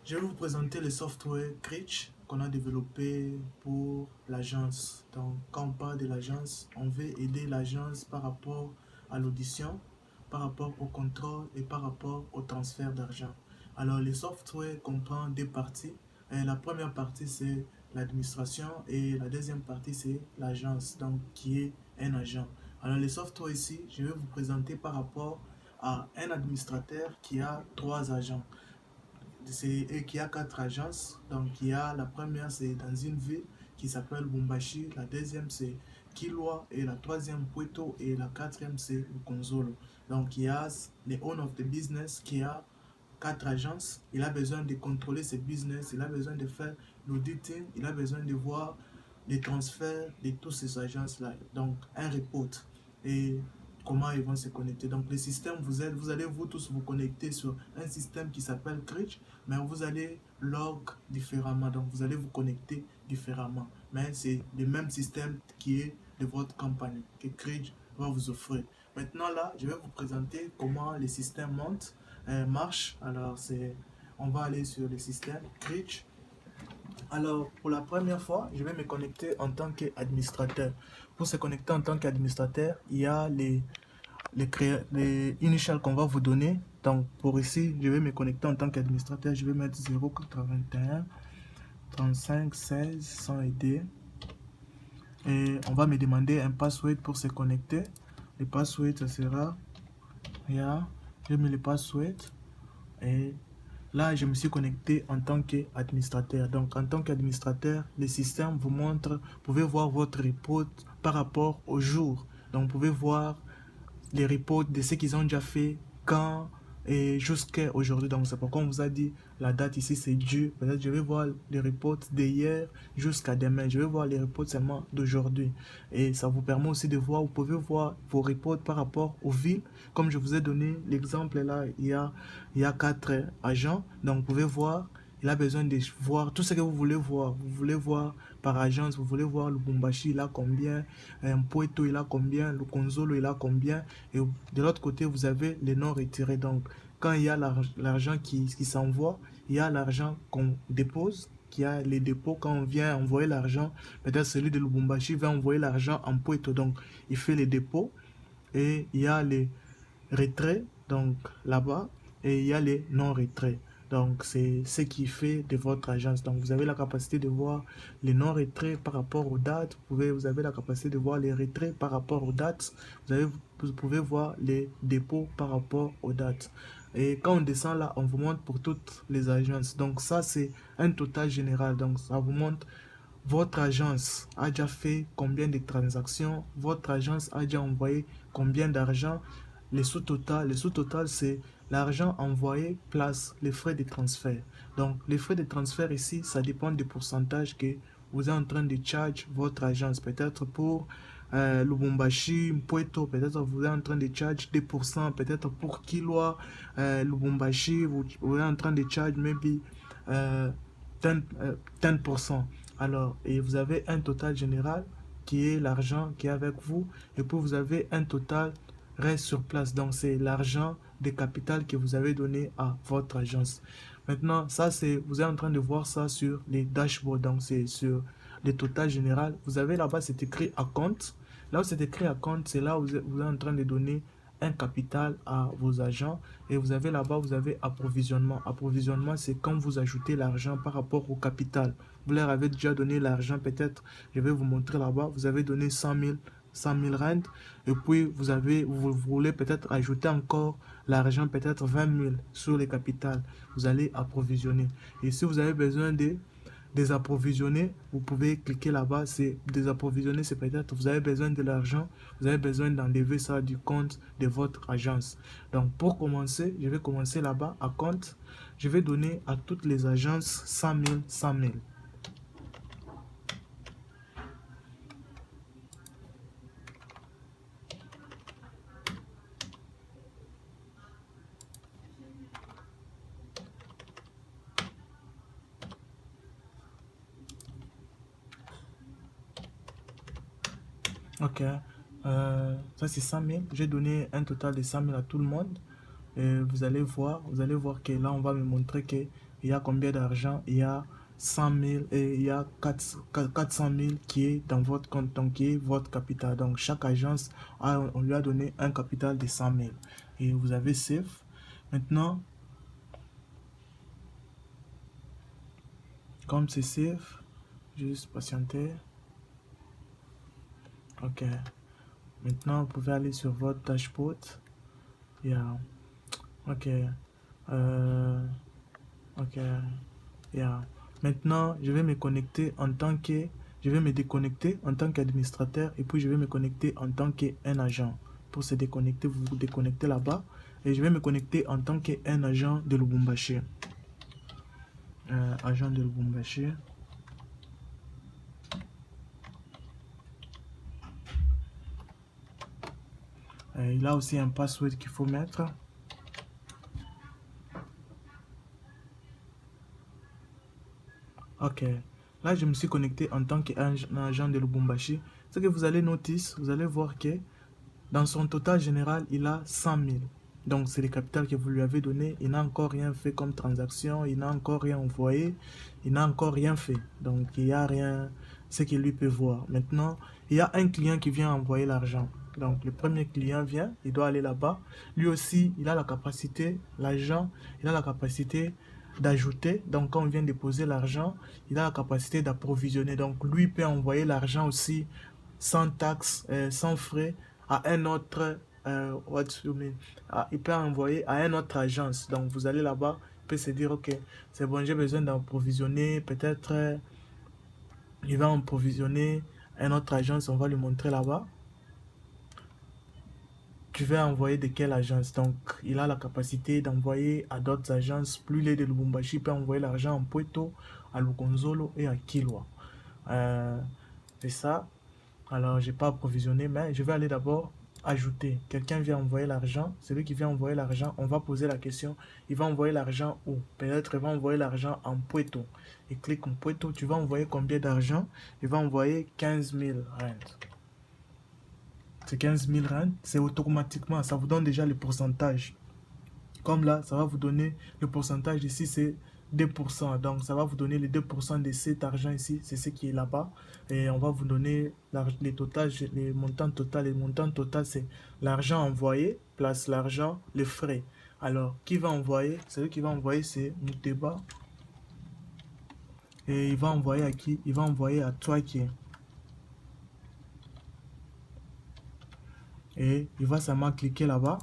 Je vais vous présenter le software Critch qu'on a développé pour l'agence. Donc, quand on parle de l'agence, on veut aider l'agence par rapport à l'audition, par rapport au contrôle et par rapport au transfert d'argent. Alors, le software comprend deux parties. Et la première partie, c'est l'administration et la deuxième partie, c'est l'agence, donc qui est un agent. Alors, le software ici, je vais vous présenter par rapport à un administrateur qui a 3 agents. Et qui a 4 agences. Donc, il y a la première, c'est dans une ville qui s'appelle Bumbashi. La deuxième, c'est Kilwa. Et la troisième, Puerto. Et la quatrième, c'est Lukonzolo. Donc, il y a le owner of the business qui a 4 agences. Il a besoin de contrôler ses business. Il a besoin de faire l'auditing. Il a besoin de voir les transferts de toutes ces agences-là. Donc, un report. Et comment ils vont se connecter. Donc, le système vous aide. Vous allez vous tous vous connecter sur un système qui s'appelle Critch, mais vous allez log différemment. Donc, vous allez vous connecter différemment. Mais c'est le même système qui est de votre compagnie que Critch va vous offrir. Maintenant, là, je vais vous présenter comment le système marche. Alors, on va aller sur le système Critch. Alors, pour la première fois, je vais me connecter en tant qu'administrateur. Pour se connecter en tant qu'administrateur, il y a les initiales qu'on va vous donner. Donc, pour ici, je vais me connecter en tant qu'administrateur. Je vais mettre 081 35 16 100 aider. Et on va me demander un password pour se connecter. Le password, ça sera... Je mets le password. Et là, je me suis connecté en tant qu'administrateur. Donc, en tant qu'administrateur, le système vous montre, vous pouvez voir votre report par rapport au jour. Donc, vous pouvez voir les reports de ce qu'ils ont déjà fait, quand et jusqu'à aujourd'hui. Donc, c'est pourquoi on vous a dit la date ici, c'est dû. Peut-être je vais voir les reports d'hier jusqu'à demain. Je vais voir les reports seulement d'aujourd'hui. Et ça vous permet aussi de voir, vous pouvez voir vos reports par rapport aux villes. Comme je vous ai donné l'exemple là, il y a 4 agents. Donc, vous pouvez voir. Il a besoin de voir tout ce que vous voulez voir. Vous voulez voir par agence, vous voulez voir le Bumbashi, il a combien, Puerto, il a combien, le Konzolo, il a combien. Et de l'autre côté, vous avez les non retirés. Donc, quand il y a l'argent qui s'envoie, il y a l'argent qu'on dépose, qui a les dépôts. Quand on vient envoyer l'argent, peut-être celui de Lubumbashi va envoyer l'argent en Puerto. Donc, il fait les dépôts. Et il y a les retraits, donc là-bas, et il y a les non-retraits. Donc, c'est ce qui fait de votre agence. Donc, vous avez la capacité de voir les non-retraits par rapport aux dates. Vous avez la capacité de voir les retraits par rapport aux dates. Vous pouvez voir les dépôts par rapport aux dates. Et quand on descend là, on vous montre pour toutes les agences. Donc, ça, c'est un total général. Donc, ça vous montre votre agence a déjà fait combien de transactions, votre agence a déjà envoyé combien d'argent. Les sous-total, c'est l'argent envoyé plus les frais de transfert. Donc, les frais de transfert ici, ça dépend du pourcentage que vous êtes en train de charge votre agence. Peut-être pour Lubumbashi, Puerto, peut-être vous êtes en train de charge 2%. Peut-être pour Kilwa, Lubumbashi, vous êtes en train de charge maybe 10%. Alors, et vous avez un total général qui est l'argent qui est avec vous. Et puis, vous avez un total reste sur place. Donc, c'est l'argent de capital que vous avez donné à votre agence. Maintenant, ça, c'est, vous êtes en train de voir ça sur les dashboards. Donc, c'est sur le total général. Vous avez là-bas, c'est écrit account. Là où c'est écrit account, c'est là où vous êtes en train de donner un capital à vos agents. Et vous avez là-bas, vous avez approvisionnement. Approvisionnement, c'est quand vous ajoutez l'argent par rapport au capital. Vous leur avez déjà donné l'argent, peut-être, je vais vous montrer là-bas, vous avez donné 100 000 rand, et puis vous voulez peut-être ajouter encore l'argent, peut-être 20 000 sur les capitales. Vous allez approvisionner. Et si vous avez besoin de désapprovisionner, vous pouvez cliquer là-bas. C'est désapprovisionner, c'est peut-être vous avez besoin de l'argent, vous avez besoin d'enlever ça du compte de votre agence. Donc pour commencer, je vais commencer là-bas à compte. Je vais donner à toutes les agences 100 000, 100 000. Ok, ça c'est 100 000. J'ai donné un total de 100 000 à tout le monde. Vous allez voir que là on va me montrer que il y a combien d'argent? Il y a 100 000 et il y a 400 000 qui est dans votre compte, donc qui est votre capital. Donc chaque agence, on lui a donné un capital de 100 000. Et vous avez Save. Maintenant, comme c'est Save, juste patienter. Ok. Maintenant, vous pouvez aller sur votre dashboard. Yeah. Ok. Ok. Yeah. Maintenant, je vais me connecter en tant que... Je vais me déconnecter en tant qu'administrateur et puis je vais me connecter en tant qu'un agent. Pour se déconnecter, vous vous déconnectez là-bas. Et je vais me connecter en tant qu'un agent de Lubumbashi. Agent de Lubumbashi. Il a aussi un password qu'il faut mettre. Ok. Là, je me suis connecté en tant qu'agent de Lubumbashi. Ce que vous allez noter, vous allez voir que dans son total général, il a 100 000. Donc, c'est le capital que vous lui avez donné. Il n'a encore rien fait comme transaction. Il n'a encore rien envoyé. Il n'a encore rien fait. Donc, il n'y a rien, ce qu'il lui peut voir. Maintenant, il y a un client qui vient envoyer l'argent. Donc, le premier client vient, il doit aller là-bas. Lui aussi, il a la capacité, l'agent, il a la capacité d'ajouter. Donc, quand on vient déposer l'argent, il a la capacité d'approvisionner. Donc, lui peut envoyer l'argent aussi sans taxe, sans frais à un autre, il peut envoyer à une autre agence. Donc, vous allez là-bas, il peut se dire, ok, c'est bon, j'ai besoin d'approvisionner. Peut-être, il va approvisionner une autre agence, on va lui montrer là-bas. Tu veux envoyer de quelle agence? Donc, il a la capacité d'envoyer à d'autres agences. Plus il est de Lubumbashi, il peut envoyer l'argent en Puerto, à Lugonzolo et à Kilwa. C'est ça. Alors, j'ai pas approvisionné, mais je vais aller d'abord ajouter. Quelqu'un vient envoyer l'argent. Celui qui vient envoyer l'argent, on va poser la question. Il va envoyer l'argent où? Peut-être il va envoyer l'argent en Puerto. Il clique en Puerto. Tu vas envoyer combien d'argent? Il va envoyer 15 000 rand. C'est 15 000 rand. C'est automatiquement. Ça vous donne déjà le pourcentage. Comme là, ça va vous donner le pourcentage ici, c'est 2%. Donc, ça va vous donner les 2% de cet argent ici. C'est ce qui est là-bas. Et on va vous donner les total, les montants total. Les montants total, c'est l'argent envoyé plus l'argent, les frais. Alors, qui va envoyer? Celui qui va envoyer, c'est Mouteba. Et il va envoyer à qui? Il va envoyer à toi qui est. Et il va seulement cliquer là-bas.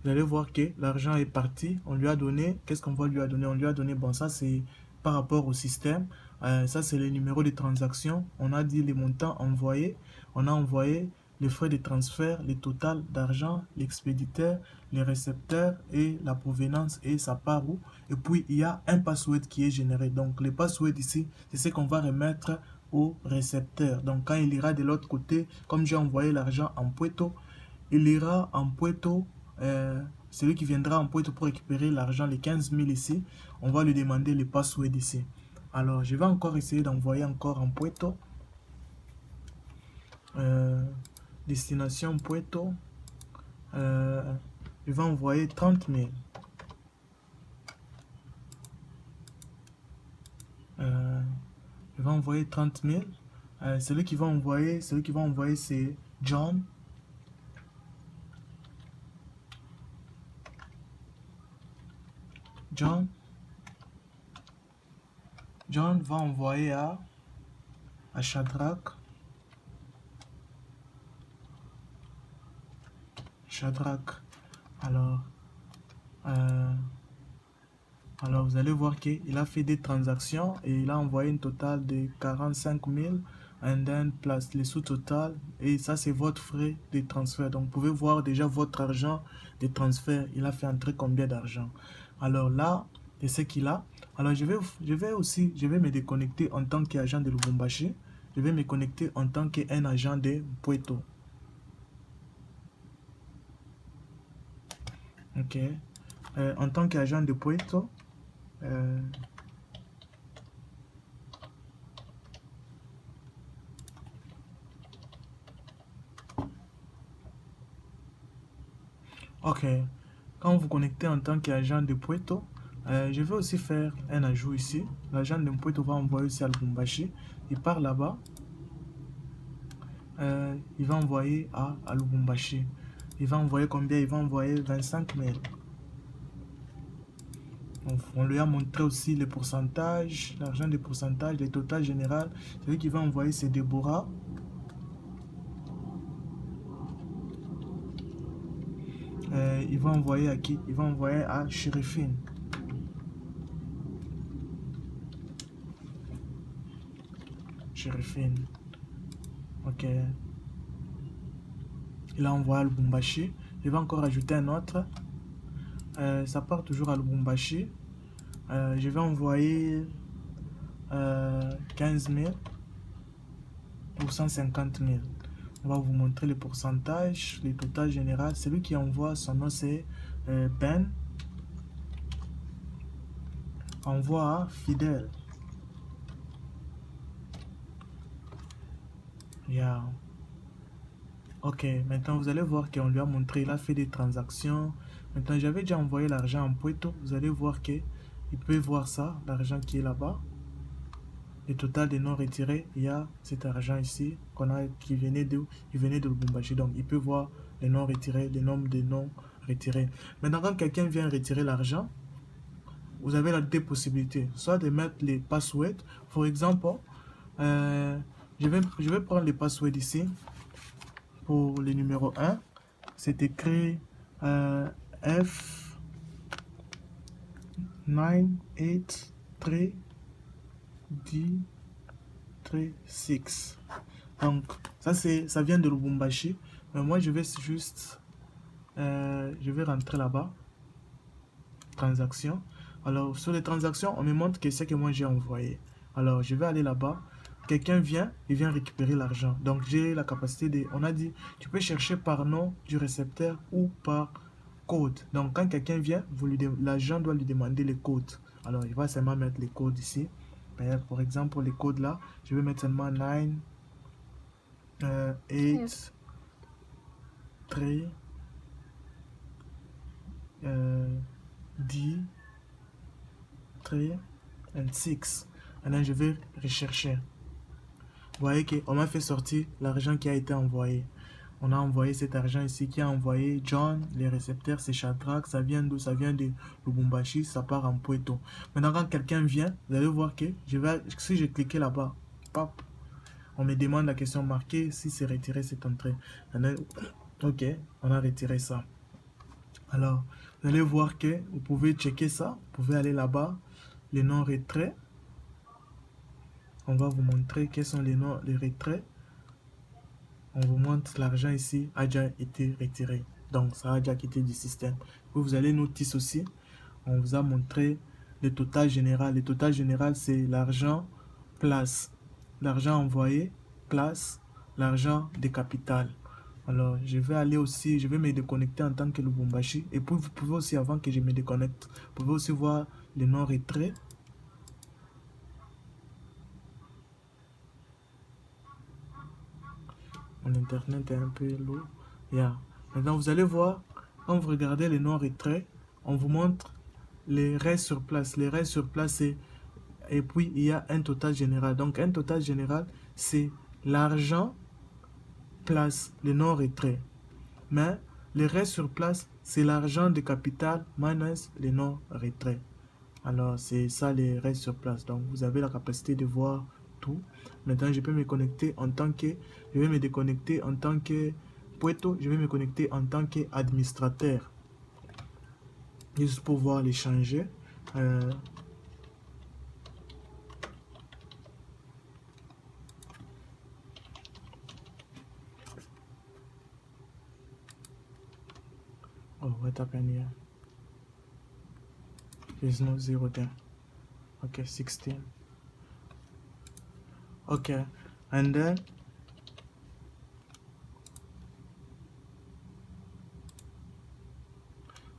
Vous allez voir que l'argent est parti. On lui a donné, qu'est-ce qu'on va lui a donner? On lui a donné, bon, ça c'est par rapport au système. Ça c'est le numéro de transaction. On a dit les montants envoyés. On a envoyé les frais de transfert, le total d'argent, l'expéditeur, les récepteurs et la provenance et ça part où. Et puis il y a un password qui est généré. Donc le password ici, c'est ce qu'on va remettre au récepteur. Donc quand il ira de l'autre côté, comme j'ai envoyé l'argent en Puerto, il ira en Puerto. Celui qui viendra en Puerto pour récupérer l'argent, les 15 000 ici, on va lui demander le password ici. Alors, je vais encore essayer d'envoyer encore en Puerto. Destination Puerto. Je vais envoyer 30 000. Je vais envoyer 30 000. Celui qui va envoyer, c'est John. John va envoyer à Shadrach. Alors vous allez voir qu'il a fait des transactions et il a envoyé une totale de 45 000 and then plus les sous-total et ça c'est votre frais de transfert. Donc vous pouvez voir déjà votre argent de transfert. Il a fait entrer combien d'argent. Alors là, c'est ce qu'il a. Alors je vais me déconnecter en tant qu'agent de Lubumbashi. Je vais me connecter en tant qu'un agent de Puerto. Ok. En tant qu'agent de Puerto, ok. Quand vous connectez en tant qu'agent de Puerto, Je vais aussi faire un ajout ici. L'agent de Mpueto va envoyer aussi à Lubumbashi. Il part là-bas. Il va envoyer à Lubumbashi. Il va envoyer combien? Il va envoyer 25 000. On lui a montré aussi les pourcentages, l'argent des pourcentages, les totals général. Celui qui va envoyer, c'est Deborah. Il va envoyer à qui? Il va envoyer à Chérifine. Chérifine. Ok. Il a envoyé à Lubumbashi. Il va encore ajouter un autre. Ça part toujours à Lubumbashi. Je vais envoyer 15 000 pour 150 000. On va vous montrer les pourcentages, les totals général. Celui qui envoie, son nom c'est Ben. Envoie à Fidèle. Yeah. Ok, maintenant vous allez voir qu'on lui a montré, il a fait des transactions. Maintenant j'avais déjà envoyé l'argent en Puerto. Vous allez voir qu'il peut voir ça, l'argent qui est là-bas. Le total des non retirés, il y a cet argent ici qui venait de Lubumbashi. Donc il peut voir les non retirés, le nombre de non retirés. Maintenant quand quelqu'un vient retirer l'argent, vous avez deux possibilités. Soit de mettre les passwords. Par exemple, je vais prendre les passwords ici. Pour le numéro 1, c'est écrit F983D36. Donc ça vient de Lubumbashi, mais moi je vais juste je vais rentrer là-bas, transaction. Alors sur les transactions, on me montre que c'est que moi j'ai envoyé. Alors je vais aller là-bas. Quelqu'un vient, il vient récupérer l'argent. Donc j'ai la capacité de... On a dit, tu peux chercher par nom du récepteur ou par code. Donc quand quelqu'un vient, l'agent doit lui demander les codes. Alors il va seulement mettre les codes ici. Par exemple, les codes là, je vais mettre seulement 9, 8, 3, 10, 3 et 6. Maintenant je vais rechercher. Vous voyez qu'on m'a fait sortir l'argent qui a été envoyé. On a envoyé cet argent ici qui a envoyé John, les récepteurs, c'est Shadrach, ça vient d'où? Ça vient de Lubumbashi, ça part en Puerto. Maintenant quand quelqu'un vient, vous allez voir que si je clique là-bas, on me demande la question marquée, si c'est retiré, c'est entré. Ok, on a retiré ça. Alors, vous allez voir que vous pouvez checker ça, vous pouvez aller là-bas, les noms retraits. On va vous montrer quels sont les retraits. On vous montre l'argent ici a déjà été retiré. Donc, ça a déjà quitté du système. Vous allez notice aussi. On vous a montré le total général. Le total général, c'est l'argent place. L'argent envoyé place l'argent des capitales. Alors, je vais aller aussi, je vais me déconnecter en tant que Lubumbashi. Et puis, vous pouvez aussi, avant que je me déconnecte, vous pouvez aussi voir les noms retraits. Mon internet est un peu lourd. Yeah. Maintenant, vous allez voir, quand vous regardez les noms retraits, on vous montre les restes sur place. Les restes sur place, et puis il y a un total général. Donc, un total général, c'est l'argent place les noms retraits. Mais les restes sur place, c'est l'argent de capital minus les noms retraits. Alors, c'est ça les restes sur place. Donc, vous avez la capacité de voir tout. Maintenant, je peux me connecter en tant que... Je vais me déconnecter en tant que Puerto. Je vais me connecter en tant qu'administrateur. Juste pour voir les changer. Oh, what happened here? There's no 0 there. Okay, 16. Okay, and then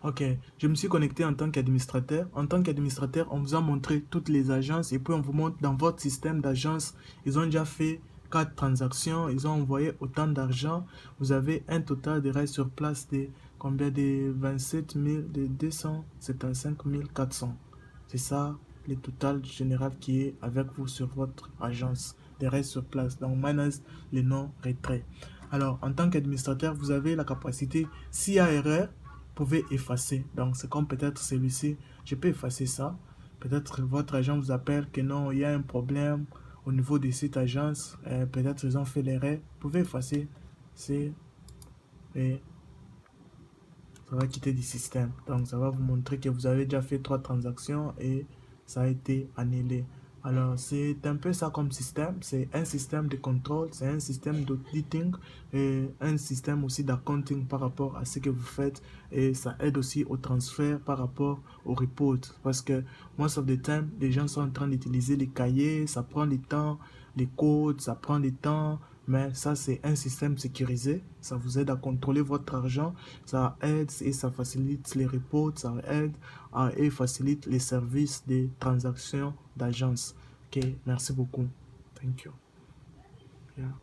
ok, je me suis connecté en tant qu'administrateur. En tant qu'administrateur, on vous a montré toutes les agences et puis on vous montre dans votre système d'agence, ils ont déjà fait 4 transactions, ils ont envoyé autant d'argent. Vous avez un total de restes sur place de combien? De 27 000, de 275 400. C'est ça le total général qui est avec vous sur votre agence, des restes sur place. Donc, minus les non-retraits. Alors, en tant qu'administrateur, vous avez la capacité, s'il y a erreur, vous pouvez effacer. Donc, c'est comme peut-être celui-ci, je peux effacer ça. Peut-être votre agent vous appelle que non, il y a un problème au niveau de cette agence. Peut-être ils ont fait l'erreur. Vous pouvez effacer. Et ça va quitter du système. Donc, ça va vous montrer que vous avez déjà fait 3 transactions et ça a été annulé. Alors, c'est un peu ça comme système. C'est un système de contrôle, c'est un système d'auditing et un système aussi d'accounting par rapport à ce que vous faites. Et ça aide aussi au transfert par rapport au report. Parce que most of the time, les gens sont en train d'utiliser les cahiers, ça prend du temps, les codes, ça prend du temps. Mais ça, c'est un système sécurisé. Ça vous aide à contrôler votre argent. Ça aide et ça facilite les reports. Ça aide et facilite les services des transactions d'agence. Ok, merci beaucoup. Thank you. Yeah.